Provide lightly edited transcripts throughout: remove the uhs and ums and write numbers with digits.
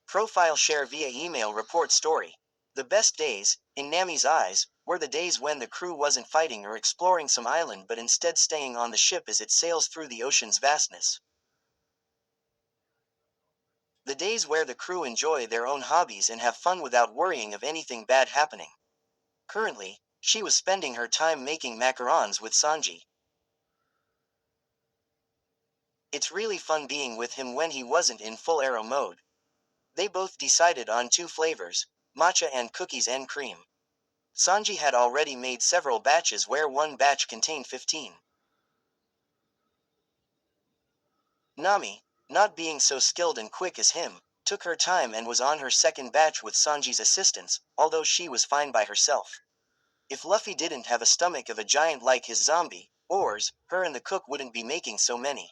Profile share via email report story. The best days, in Nami's eyes, were the days when the crew wasn't fighting or exploring some island but instead staying on the ship as it sails through the ocean's vastness. The days where the crew enjoy their own hobbies and have fun without worrying of anything bad happening. Currently, she was spending her time making macarons with Sanji. It's really fun being with him when he wasn't in full arrow mode. They both decided on two flavors, matcha and cookies and cream. Sanji had already made several batches where one batch contained 15. Nami, not being so skilled and quick as him, took her time and was on her second batch with Sanji's assistance, although she was fine by herself. If Luffy didn't have a stomach of a giant like his zombie, oars, her and the cook wouldn't be making so many.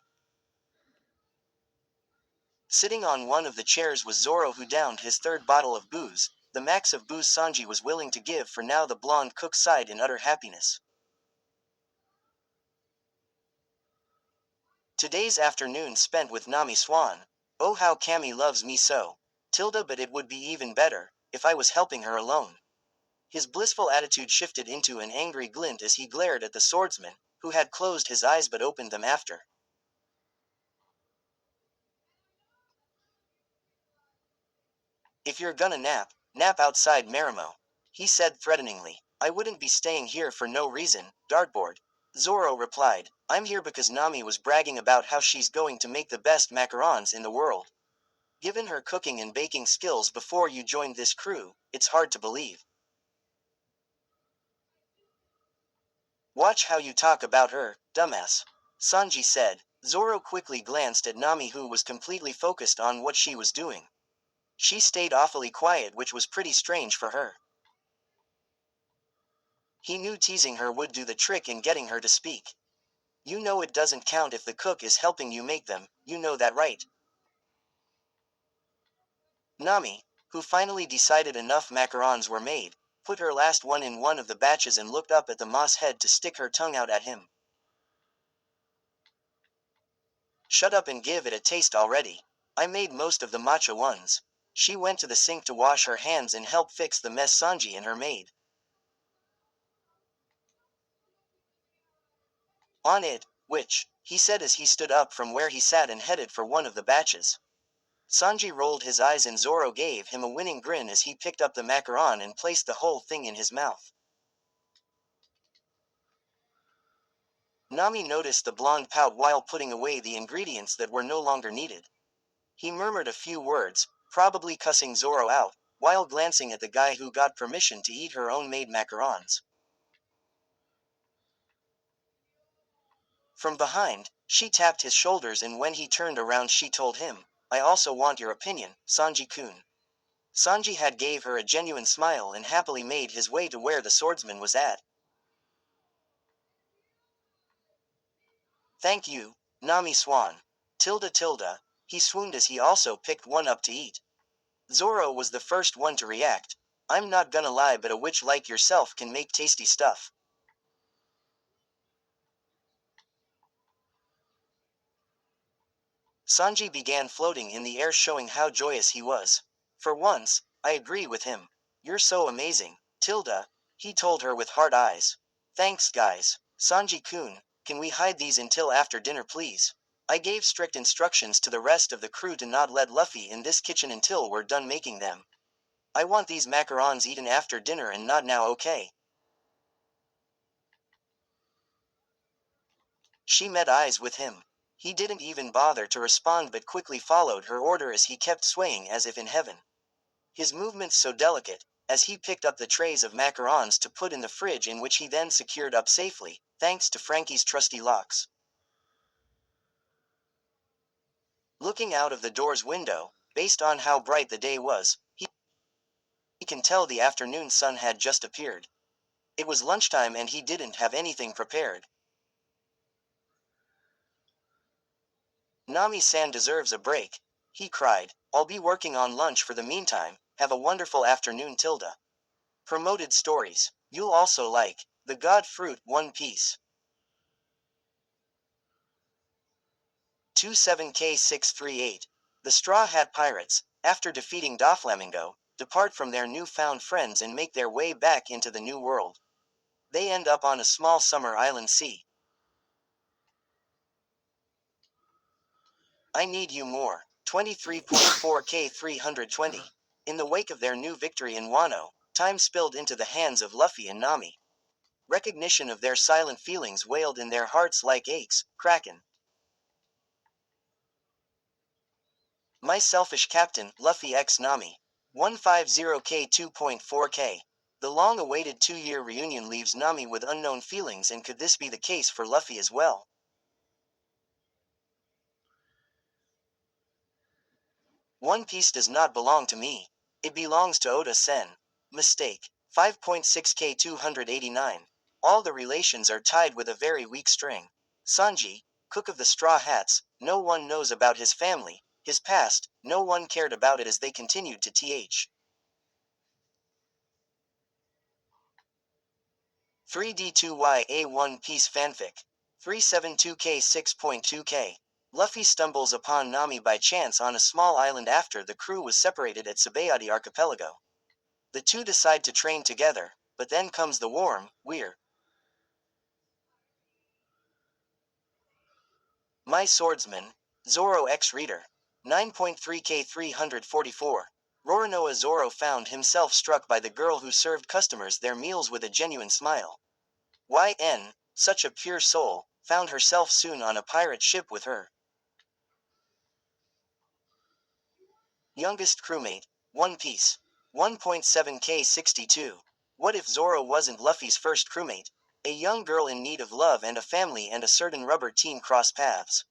Sitting on one of the chairs was Zoro, who downed his third bottle of booze, the max of booze Sanji was willing to give. For now the blonde cook sighed in utter happiness. Today's afternoon spent with Nami Swan. Oh, how Cammy loves me so. But it would be even better if I was helping her alone. His blissful attitude shifted into an angry glint as he glared at the swordsman, who had closed his eyes but opened them after. If you're gonna nap, nap outside Marimo, he said threateningly. I wouldn't be staying here for no reason, dartboard. Zoro replied. I'm here because Nami was bragging about how she's going to make the best macarons in the world. Given her cooking and baking skills before you joined this crew, it's hard to believe. Watch how you talk about her, dumbass. Sanji said. Zoro quickly glanced at Nami, who was completely focused on what she was doing. She stayed awfully quiet, which was pretty strange for her. He knew teasing her would do the trick in getting her to speak. You know it doesn't count if the cook is helping you make them, you know that, right? Nami, who finally decided enough macarons were made, put her last one in one of the batches and looked up at the moss head to stick her tongue out at him. Shut up and give it a taste already. I made most of the matcha ones. She went to the sink to wash her hands and help fix the mess Sanji and her made. On it, which, he said as he stood up from where he sat and headed for one of the batches. Sanji rolled his eyes and Zoro gave him a winning grin as he picked up the macaron and placed the whole thing in his mouth. Nami noticed the blonde pout while putting away the ingredients that were no longer needed. He murmured a few words, probably cussing Zoro out, while glancing at the guy who got permission to eat her own made macarons. From behind, she tapped his shoulders, and when he turned around she told him, I also want your opinion, Sanji-kun. Sanji had gave her a genuine smile and happily made his way to where the swordsman was at. Thank you, Nami Swan. He swooned as he also picked one up to eat. Zoro was the first one to react. I'm not gonna lie, but a witch like yourself can make tasty stuff. Sanji began floating in the air, showing how joyous he was. For once, I agree with him. You're so amazing, he told her with hard eyes. Thanks, guys. Sanji-kun, can we hide these until after dinner, please? I gave strict instructions to the rest of the crew to not let Luffy in this kitchen until we're done making them. I want these macarons eaten after dinner and not now, okay? She met eyes with him. He didn't even bother to respond but quickly followed her order as he kept swaying as if in heaven. His movements so delicate, as he picked up the trays of macarons to put in the fridge, in which he then secured up safely, thanks to Frankie's trusty locks. Looking out of the door's window, based on how bright the day was, he can tell the afternoon sun had just appeared. It was lunchtime and he didn't have anything prepared. Nami-san deserves a break, he cried. I'll be working on lunch for the meantime. Have a wonderful afternoon, Promoted stories. You'll also like The God Fruit, One Piece. 27K638. The Straw Hat Pirates. after defeating Doflamingo, depart from their newfound friends and make their way back into the new world. They end up on a small summer island sea. I Need You More. 23.4K 320. In the wake of their new victory in Wano, time spilled into the hands of Luffy and Nami. Recognition of their silent feelings wailed in their hearts like aches, Kraken. My Selfish Captain, Luffy x Nami. 150K 2.4K. The long-awaited two-year reunion leaves Nami with unknown feelings, and could this be the case for Luffy as well? One Piece does not belong to me. It belongs to Oda-sen. Mistake. 5.6K 289. All the relations are tied with a very weak string. Sanji, cook of the Straw Hats, no one knows about his family, his past, no one cared about it as they continued to th. 3D2YA One Piece fanfic. 372K 6.2K. Luffy stumbles upon Nami by chance on a small island after the crew was separated at Sabayati Archipelago. The two decide to train together, but then comes the warm, weird. My Swordsman, Zoro X Reader. 9.3K 344. Roronoa Zoro found himself struck by the girl who served customers their meals with a genuine smile. YN, such a pure soul, found herself soon on a pirate ship with her youngest crewmate. One Piece. 1.7K 62. What if Zoro wasn't Luffy's first crewmate? A young girl in need of love and a family and a certain rubber team cross paths.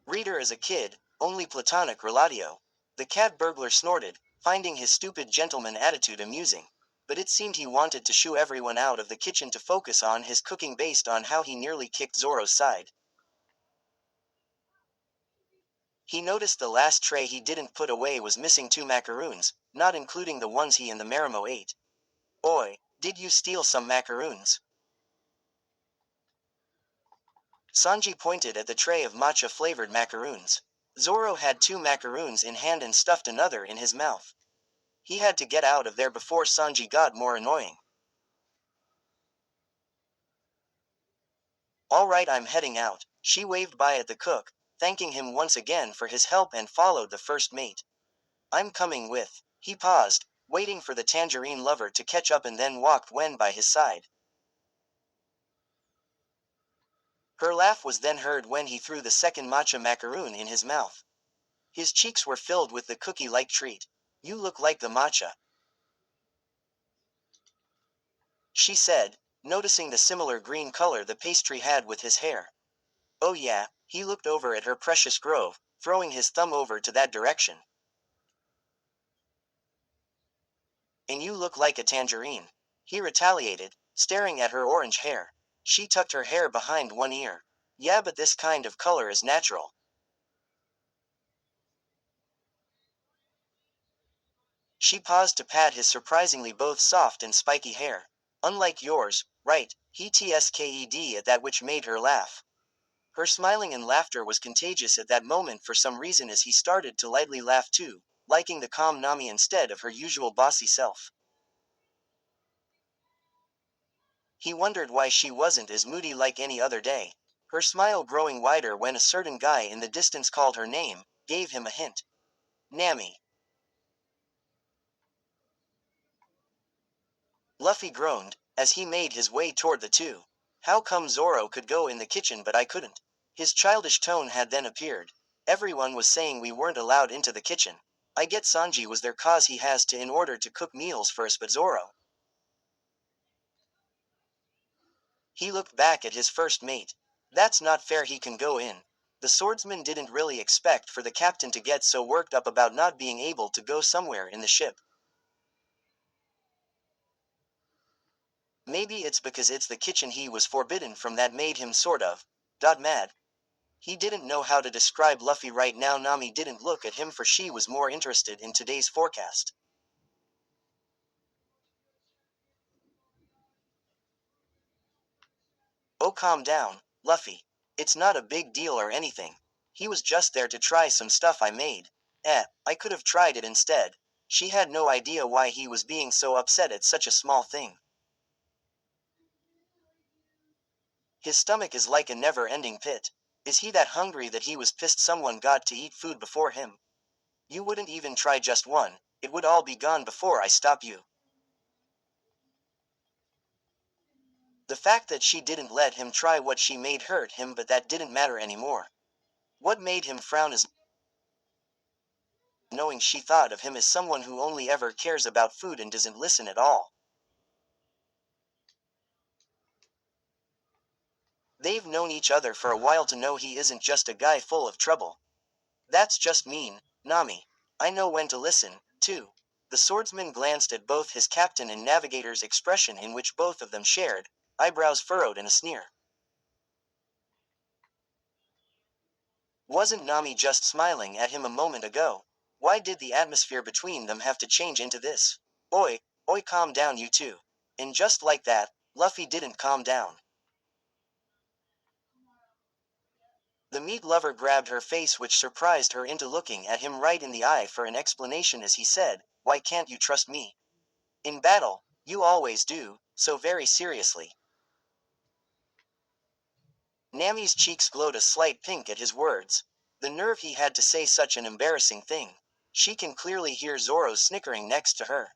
Reader as a kid, only platonic relatio. The cat burglar snorted, finding his stupid gentleman attitude amusing. But it seemed he wanted to shoo everyone out of the kitchen to focus on his cooking based on how he nearly kicked Zoro's side. He noticed the last tray he didn't put away was missing two macaroons, not including the ones he and the Marimo ate. Oi, did you steal some macaroons? Sanji pointed at the tray of matcha-flavored macaroons. Zoro had two macaroons in hand and stuffed another in his mouth. He had to get out of there before Sanji got more annoying. Alright, I'm heading out. She waved bye at the cook, thanking him once again for his help and followed the first mate. I'm coming with. He paused, waiting for the tangerine lover to catch up and then walked Wen by his side. Her laugh was then heard when he threw the second matcha macaroon in his mouth. His cheeks were filled with the cookie-like treat. You look like the matcha, she said, noticing the similar green color the pastry had with his hair. Oh yeah, he looked over at her precious grove, throwing his thumb over to that direction. And you look like a tangerine, he retaliated, staring at her orange hair. She tucked her hair behind one ear. Yeah, but this kind of color is natural. She paused to pat his surprisingly both soft and spiky hair. Unlike yours, right, he tsked at that, which made her laugh. Her smiling and laughter was contagious at that moment for some reason as he started to lightly laugh too, liking the calm Nami instead of her usual bossy self. He wondered why she wasn't as moody like any other day. Her smile growing wider when a certain guy in the distance called her name, gave him a hint. Nami. Luffy groaned, as he made his way toward the two. How come Zoro could go in the kitchen but I couldn't? His childish tone had then appeared. Everyone was saying we weren't allowed into the kitchen. I get Sanji was there cause he has to in order to cook meals for us, but Zoro. He looked back at his first mate. That's not fair, he can go in. The swordsman didn't really expect for the captain to get so worked up about not being able to go somewhere in the ship. Maybe it's because it's the kitchen he was forbidden from that made him sort of mad. He didn't know how to describe Luffy right now. Nami didn't look at him for she was more interested in today's forecast. Oh, calm down, Luffy. It's not a big deal or anything. He was just there to try some stuff I made. I could have tried it instead. She had no idea why he was being so upset at such a small thing. His stomach is like a never-ending pit. Is he that hungry that he was pissed someone got to eat food before him? You wouldn't even try just one, it would all be gone before I stop you. The fact that she didn't let him try what she made hurt him, but that didn't matter anymore. What made him frown is knowing she thought of him as someone who only ever cares about food and doesn't listen at all. They've known each other for a while to know he isn't just a guy full of trouble. That's just mean, Nami. I know when to listen, too. The swordsman glanced at both his captain and navigator's expression, in which both of them shared, eyebrows furrowed in a sneer. Wasn't Nami just smiling at him a moment ago? Why did the atmosphere between them have to change into this? Oi, oi, calm down, you two. And just like that, Luffy didn't calm down. The meat lover grabbed her face, which surprised her into looking at him right in the eye for an explanation as he said, "Why can't you trust me? In battle, you always do, so very seriously." Nami's cheeks glowed a slight pink at his words. The nerve he had to say such an embarrassing thing. She can clearly hear Zoro snickering next to her.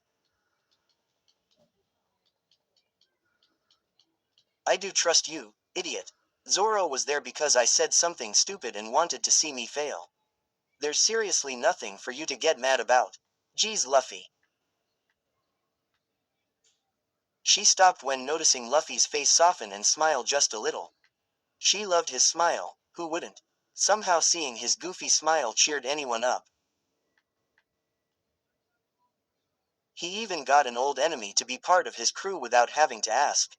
"I do trust you, idiot. Zoro was there because I said something stupid and wanted to see me fail. There's seriously nothing for you to get mad about. Geez, Luffy." She stopped when noticing Luffy's face soften and smile just a little. She loved his smile, who wouldn't? Somehow seeing his goofy smile cheered anyone up. He even got an old enemy to be part of his crew without having to ask.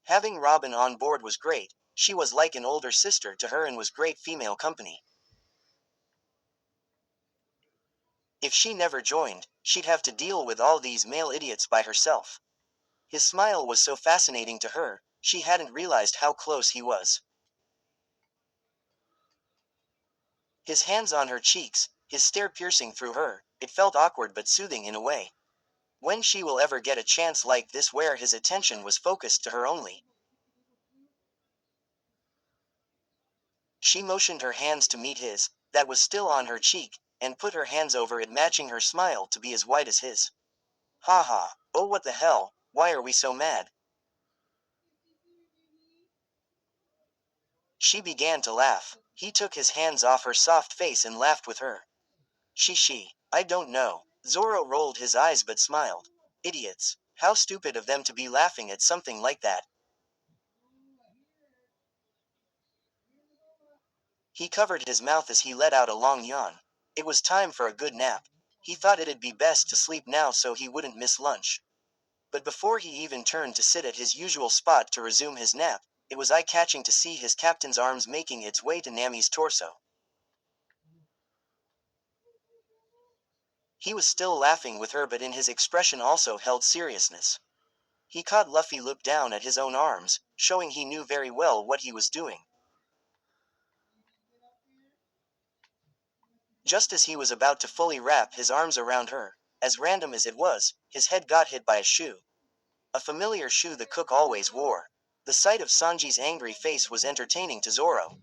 Having Robin on board was great. She was like an older sister to her and was great female company. If she never joined, she'd have to deal with all these male idiots by herself. His smile was so fascinating to her, she hadn't realized how close he was. His hands on her cheeks, his stare piercing through her, it felt awkward but soothing in a way. When she will ever get a chance like this where his attention was focused to her only? She motioned her hands to meet his, that was still on her cheek, and put her hands over it, matching her smile to be as white as his. "Ha ha, oh what the hell, why are we so mad?" She began to laugh. He took his hands off her soft face and laughed with her. She, I don't know." Zoro rolled his eyes but smiled. "Idiots. How stupid of them to be laughing at something like that." He covered his mouth as he let out a long yawn. It was time for a good nap. He thought it'd be best to sleep now so he wouldn't miss lunch. But before he even turned to sit at his usual spot to resume his nap, it was eye-catching to see his captain's arms making its way to Nami's torso. He was still laughing with her, but in his expression also held seriousness. He caught Luffy look down at his own arms, showing he knew very well what he was doing. Just as he was about to fully wrap his arms around her, as random as it was, his head got hit by a shoe. A familiar shoe the cook always wore. The sight of Sanji's angry face was entertaining to Zoro.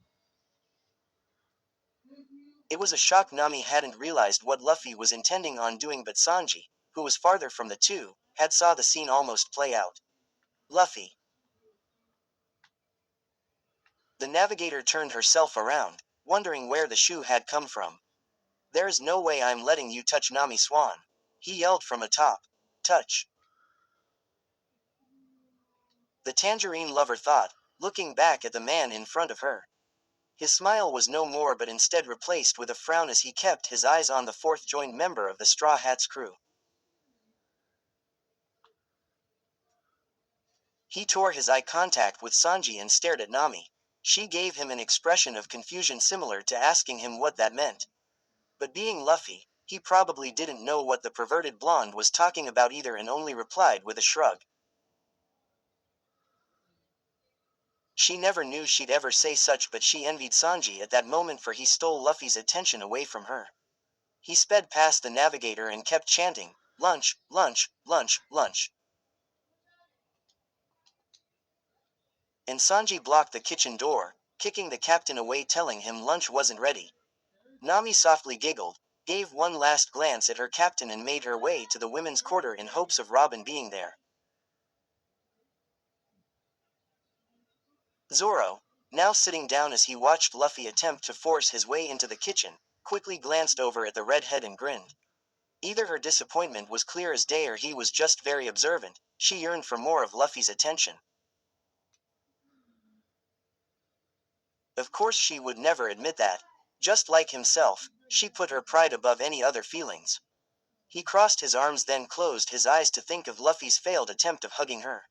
It was a shock. Nami hadn't realized what Luffy was intending on doing, but Sanji, who was farther from the two, had saw the scene almost play out. "Luffy." The navigator turned herself around, wondering where the shoe had come from. "There's no way I'm letting you touch Nami Swan," he yelled from atop. "Touch." The tangerine lover thought, looking back at the man in front of her. His smile was no more but instead replaced with a frown as he kept his eyes on the fourth joined member of the Straw Hats crew. He tore his eye contact with Sanji and stared at Nami. She gave him an expression of confusion similar to asking him what that meant. But being Luffy, he probably didn't know what the perverted blonde was talking about either and only replied with a shrug. She never knew she'd ever say such, but she envied Sanji at that moment, for he stole Luffy's attention away from her. He sped past the navigator and kept chanting, "Lunch, lunch, lunch, lunch." And Sanji blocked the kitchen door, kicking the captain away, telling him lunch wasn't ready. Nami softly giggled, gave one last glance at her captain, and made her way to the women's quarter in hopes of Robin being there. Zoro, now sitting down as he watched Luffy attempt to force his way into the kitchen, quickly glanced over at the redhead and grinned. Either her disappointment was clear as day, or he was just very observant. She yearned for more of Luffy's attention. Of course she would never admit that. Just like himself, she put her pride above any other feelings. He crossed his arms, then closed his eyes to think of Luffy's failed attempt of hugging her.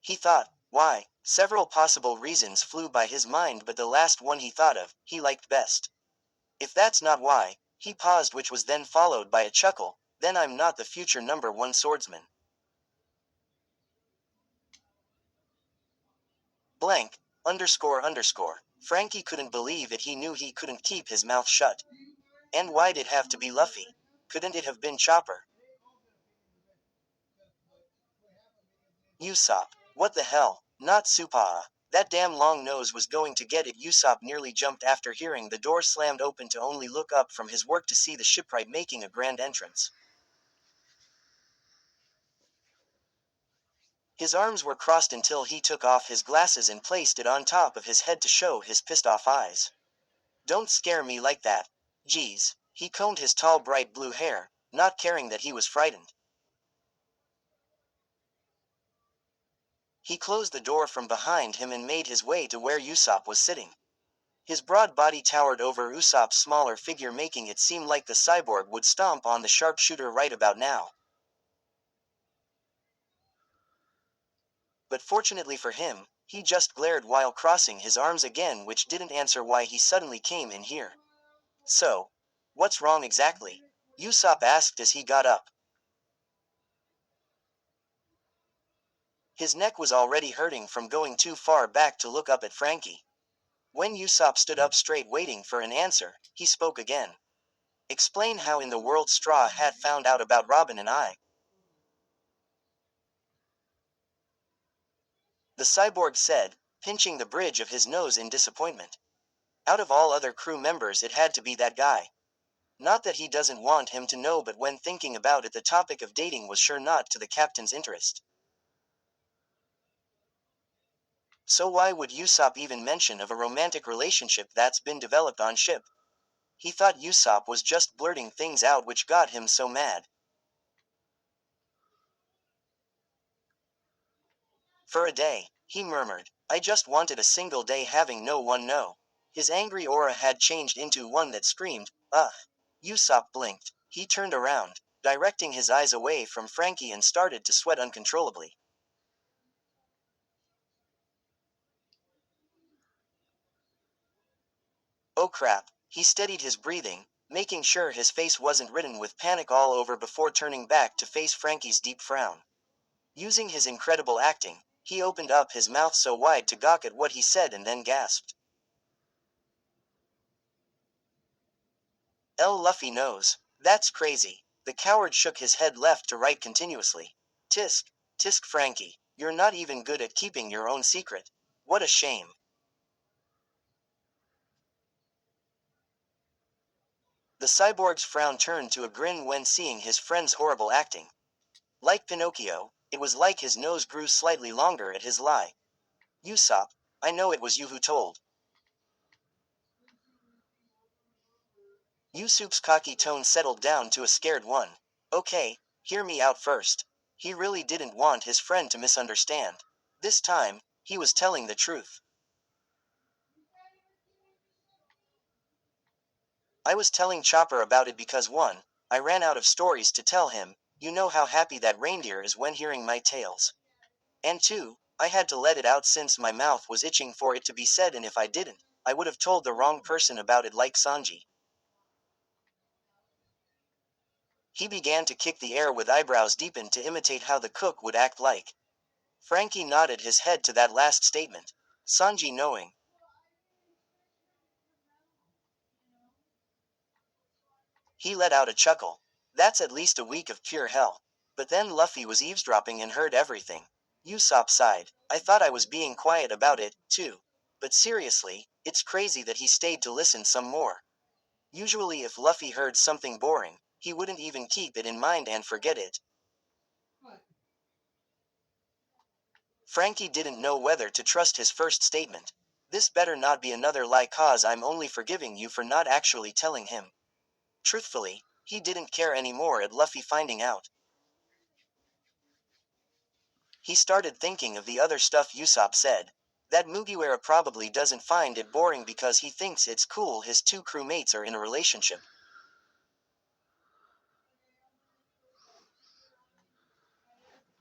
He thought, why? Several possible reasons flew by his mind, but the last one he thought of, he liked best. If that's not why, he paused, which was then followed by a chuckle, then I'm not the future #1 swordsman. Blank, ___. Frankie couldn't believe it. He knew he couldn't keep his mouth shut. And why'd it have to be Luffy? Couldn't it have been Chopper? Usopp. What the hell? Not Supa. That damn long nose was going to get it. Usopp nearly jumped after hearing the door slammed open, to only look up from his work to see the shipwright making a grand entrance. His arms were crossed until he took off his glasses and placed it on top of his head to show his pissed off eyes. Don't scare me like that. Geez. He combed his tall bright blue hair, not caring that he was frightened. He closed the door from behind him and made his way to where Usopp was sitting. His broad body towered over Usopp's smaller figure, making it seem like the cyborg would stomp on the sharpshooter right about now. But fortunately for him, he just glared while crossing his arms again, which didn't answer why he suddenly came in here. So, what's wrong exactly? Usopp asked as he got up. His neck was already hurting from going too far back to look up at Frankie. When Usopp stood up straight, waiting for an answer, he spoke again. Explain how in the world Straw Hat found out about Robin and I. The cyborg said, pinching the bridge of his nose in disappointment. Out of all other crew members, it had to be that guy. Not that he doesn't want him to know, but when thinking about it, the topic of dating was sure not to the captain's interest. So why would Usopp even mention of a romantic relationship that's been developed on ship? He thought Usopp was just blurting things out, which got him so mad. For a day, he murmured, I just wanted a single day having no one know. His angry aura had changed into one that screamed, ugh. Usopp blinked. He turned around, directing his eyes away from Frankie, and started to sweat uncontrollably. Oh crap. He steadied his breathing, making sure his face wasn't written with panic all over before turning back to face Frankie's deep frown. Using his incredible acting, he opened up his mouth so wide to gawk at what he said, and then gasped. Luffy knows. That's crazy. The coward shook his head left to right continuously. Tisk, tisk Frankie, you're not even good at keeping your own secret. What a shame. The cyborg's frown turned to a grin when seeing his friend's horrible acting. Like Pinocchio, it was like his nose grew slightly longer at his lie. Usopp, I know it was you who told. Usopp's cocky tone settled down to a scared one. Okay, hear me out first. He really didn't want his friend to misunderstand. This time, he was telling the truth. I was telling Chopper about it because 1. I ran out of stories to tell him, you know how happy that reindeer is when hearing my tales. And 2. I had to let it out since my mouth was itching for it to be said, and if I didn't, I would have told the wrong person about it, like Sanji. He began to kick the air with eyebrows deepened to imitate how the cook would act like. Frankie nodded his head to that last statement. Sanji knowing. He let out a chuckle. That's at least a week of pure hell. But then Luffy was eavesdropping and heard everything. Usopp sighed. I thought I was being quiet about it, too. But seriously, it's crazy that he stayed to listen some more. Usually if Luffy heard something boring, he wouldn't even keep it in mind and forget it. Frankie didn't know whether to trust his first statement. This better not be another lie, cause I'm only forgiving you for not actually telling him. Truthfully, he didn't care anymore at Luffy finding out. He started thinking of the other stuff Usopp said. That Mugiwara probably doesn't find it boring because he thinks it's cool his two crewmates are in a relationship.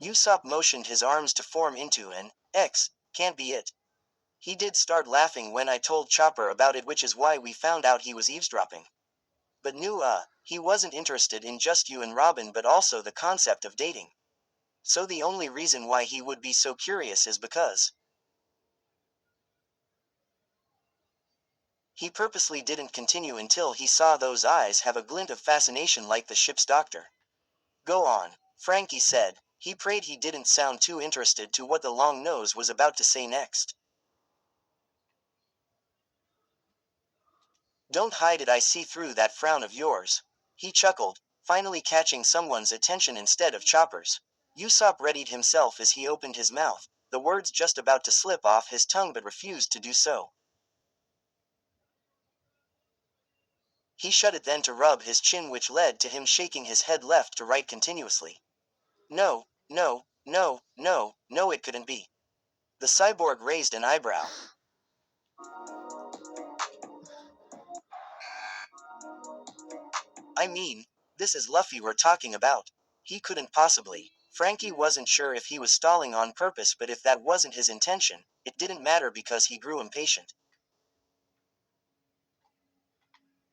Usopp motioned his arms to form into an X, can't be it. He did start laughing when I told Chopper about it, which is why we found out he was eavesdropping. But he wasn't interested in just you and Robin but also the concept of dating. So the only reason why he would be so curious is because he purposely didn't continue until he saw those eyes have a glint of fascination like the ship's doctor. Go on, Frankie said. He prayed he didn't sound too interested to what the long nose was about to say next. Don't hide it, I see through that frown of yours. He chuckled, finally catching someone's attention instead of Chopper's. Usopp readied himself as he opened his mouth, the words just about to slip off his tongue but refused to do so. He shut it then to rub his chin, which led to him shaking his head left to right continuously. No, no, no, no, no, it couldn't be. The cyborg raised an eyebrow. I mean, this is Luffy we're talking about. He couldn't possibly. Frankie wasn't sure if he was stalling on purpose, but if that wasn't his intention, it didn't matter because he grew impatient.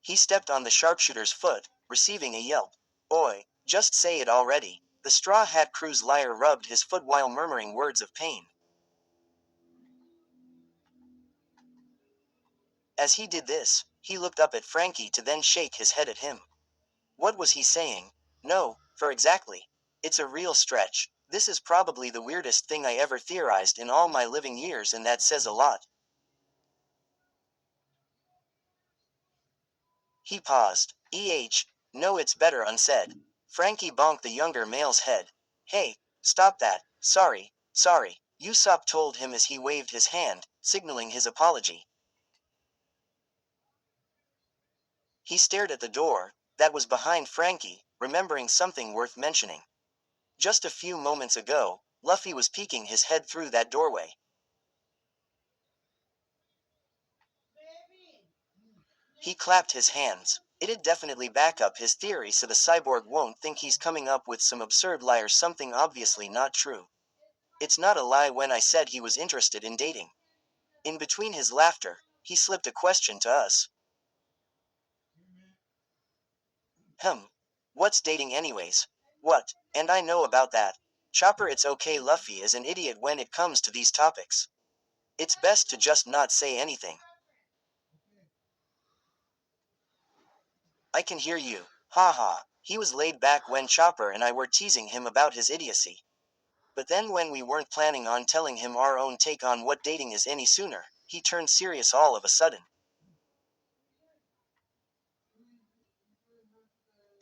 He stepped on the sharpshooter's foot, receiving a yelp. Oi, just say it already. The Straw Hat Crew's liar rubbed his foot while murmuring words of pain. As he did this, he looked up at Frankie to then shake his head at him. What was he saying? No, for exactly. It's a real stretch. This is probably the weirdest thing I ever theorized in all my living years, and that says a lot. He paused. No, it's better unsaid. Frankie bonked the younger male's head. Hey, stop that. Sorry, sorry, Usopp told him as he waved his hand, signaling his apology. He stared at the door, that was behind Frankie, remembering something worth mentioning. Just a few moments ago, Luffy was peeking his head through that doorway. He clapped his hands. It'd definitely back up his theory so the cyborg won't think he's coming up with some absurd lie or something obviously not true. It's not a lie when I said he was interested in dating. In between his laughter, he slipped a question to us. What's dating anyways? What? And I know about that. Chopper, it's okay, Luffy is an idiot when it comes to these topics. It's best to just not say anything. I can hear you. Haha. He was laid back when Chopper and I were teasing him about his idiocy. But then when we weren't planning on telling him our own take on what dating is any sooner, he turned serious all of a sudden.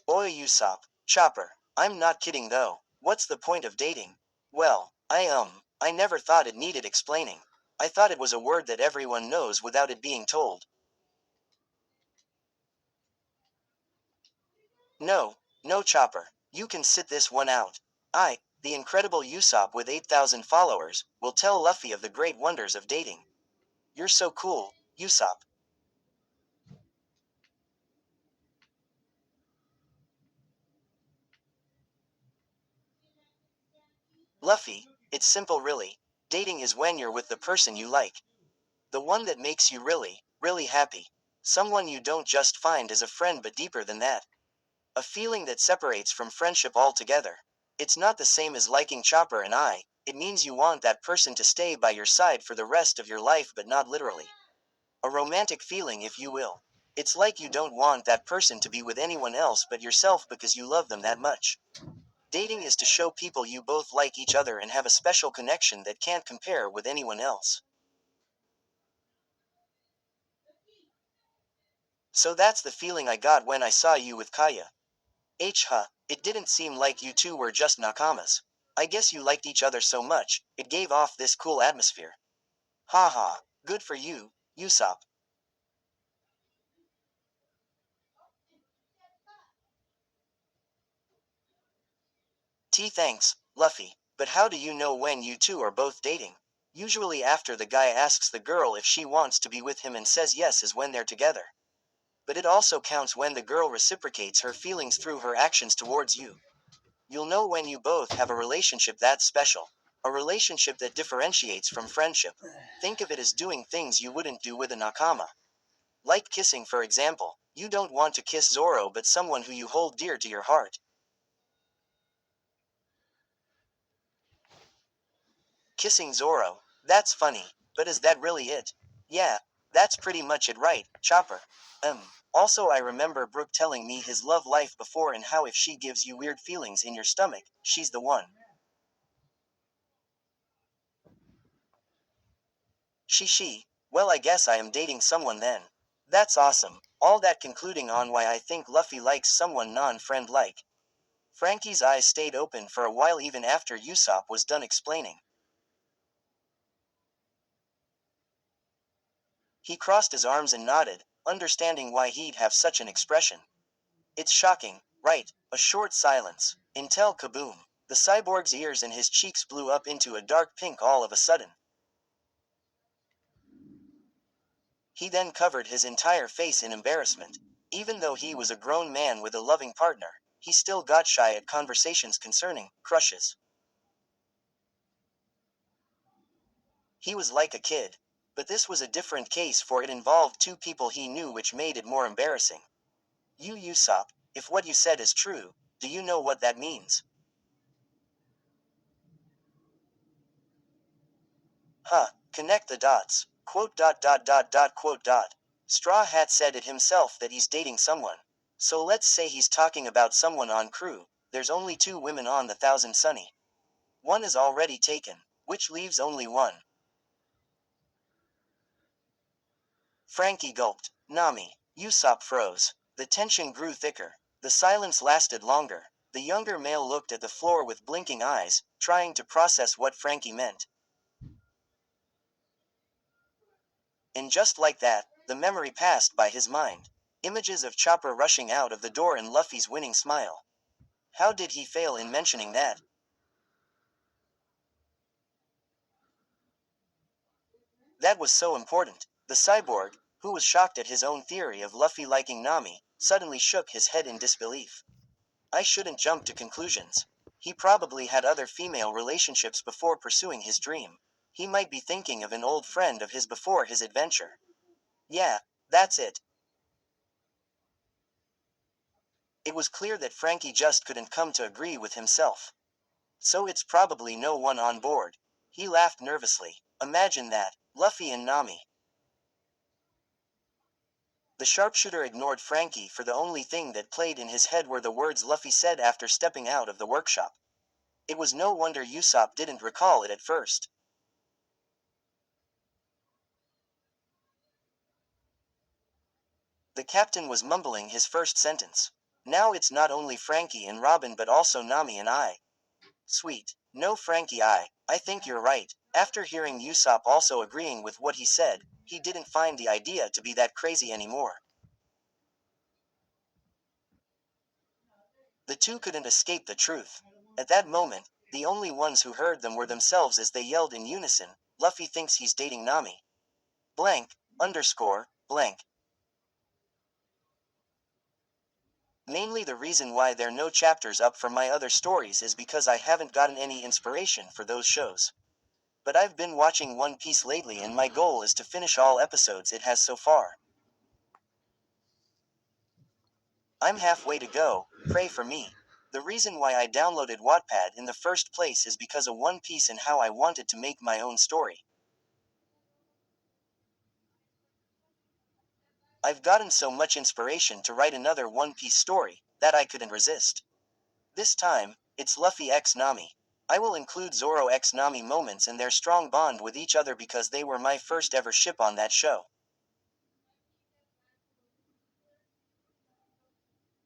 Oi, Usopp. Chopper. I'm not kidding though. What's the point of dating? Well, I never thought it needed explaining. I thought it was a word that everyone knows without it being told. No, no, Chopper. You can sit this one out. The incredible Usopp with 8,000 followers, will tell Luffy of the great wonders of dating. You're so cool, Usopp. Luffy, it's simple really. Dating is when you're with the person you like. The one that makes you really, really happy. Someone you don't just find as a friend but deeper than that. A feeling that separates from friendship altogether. It's not the same as liking Chopper and I, it means you want that person to stay by your side for the rest of your life, but not literally. A romantic feeling, if you will. It's like you don't want that person to be with anyone else but yourself because you love them that much. Dating is to show people you both like each other and have a special connection that can't compare with anyone else. So that's the feeling I got when I saw you with Kaya. It didn't seem like you two were just nakamas. I guess you liked each other so much, it gave off this cool atmosphere. Haha, good for you, Usopp. Thanks, Luffy. But how do you know when you two are both dating? Usually after the guy asks the girl if she wants to be with him and says yes is when they're together. But it also counts when the girl reciprocates her feelings through her actions towards you. You'll know when you both have a relationship that's special. A relationship that differentiates from friendship. Think of it as doing things you wouldn't do with a nakama. Like kissing, for example. You don't want to kiss Zoro but someone who you hold dear to your heart. Kissing Zoro. That's funny. But is that really it? Yeah, that's pretty much it, right, Chopper? Also, I remember Brooke telling me his love life before and how if she gives you weird feelings in your stomach, she's the one. She. Well, I guess I am dating someone then. That's awesome. All that concluding on why I think Luffy likes someone non-friend like. Frankie's eyes stayed open for a while even after Usopp was done explaining. He crossed his arms and nodded, understanding why he'd have such an expression. It's shocking, right? A short silence. Until kaboom. The cyborg's ears and his cheeks blew up into a dark pink all of a sudden. He then covered his entire face in embarrassment. Even though he was a grown man with a loving partner, he still got shy at conversations concerning crushes. He was like a kid. But this was a different case for it involved two people he knew, which made it more embarrassing. You Usopp, if what you said is true, do you know what that means? Connect the dots. Quote dot dot dot dot quote dot. Straw Hat said it himself that he's dating someone. So let's say he's talking about someone on crew. There's only two women on the Thousand Sunny. One is already taken, which leaves only one. Frankie gulped. Nami. Usopp froze. The tension grew thicker. The silence lasted longer. The younger male looked at the floor with blinking eyes, trying to process what Frankie meant. And just like that, the memory passed by his mind. Images of Chopper rushing out of the door and Luffy's winning smile. How did he fail in mentioning that? That was so important. The cyborg, who was shocked at his own theory of Luffy liking Nami, suddenly shook his head in disbelief. I shouldn't jump to conclusions. He probably had other female relationships before pursuing his dream. He might be thinking of an old friend of his before his adventure. Yeah, that's it. It was clear that Frankie just couldn't come to agree with himself. So it's probably no one on board. He laughed nervously. Imagine that, Luffy and Nami. The sharpshooter ignored Frankie, for the only thing that played in his head were the words Luffy said after stepping out of the workshop. It was no wonder Usopp didn't recall it at first. The captain was mumbling his first sentence. Now it's not only Frankie and Robin but also Nami and I. Sweet. No, Frankie, I think you're right. After hearing Usopp also agreeing with what he said, he didn't find the idea to be that crazy anymore. The two couldn't escape the truth. At that moment, the only ones who heard them were themselves as they yelled in unison, Luffy thinks he's dating Nami. Blank, underscore, blank. Mainly the reason why there are no chapters up for my other stories is because I haven't gotten any inspiration for those shows. But I've been watching One Piece lately and my goal is to finish all episodes it has so far. I'm halfway to go, pray for me. The reason why I downloaded Wattpad in the first place is because of One Piece and how I wanted to make my own story. I've gotten so much inspiration to write another One Piece story that I couldn't resist. This time, it's Luffy x Nami. I will include Zoro x Nami moments and their strong bond with each other because they were my first ever ship on that show.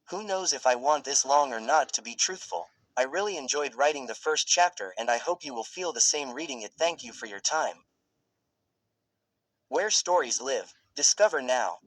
Who knows if I want this long or not, to be truthful. I really enjoyed writing the first chapter and I hope you will feel the same reading it. Thank you for your time. Where stories live, discover now.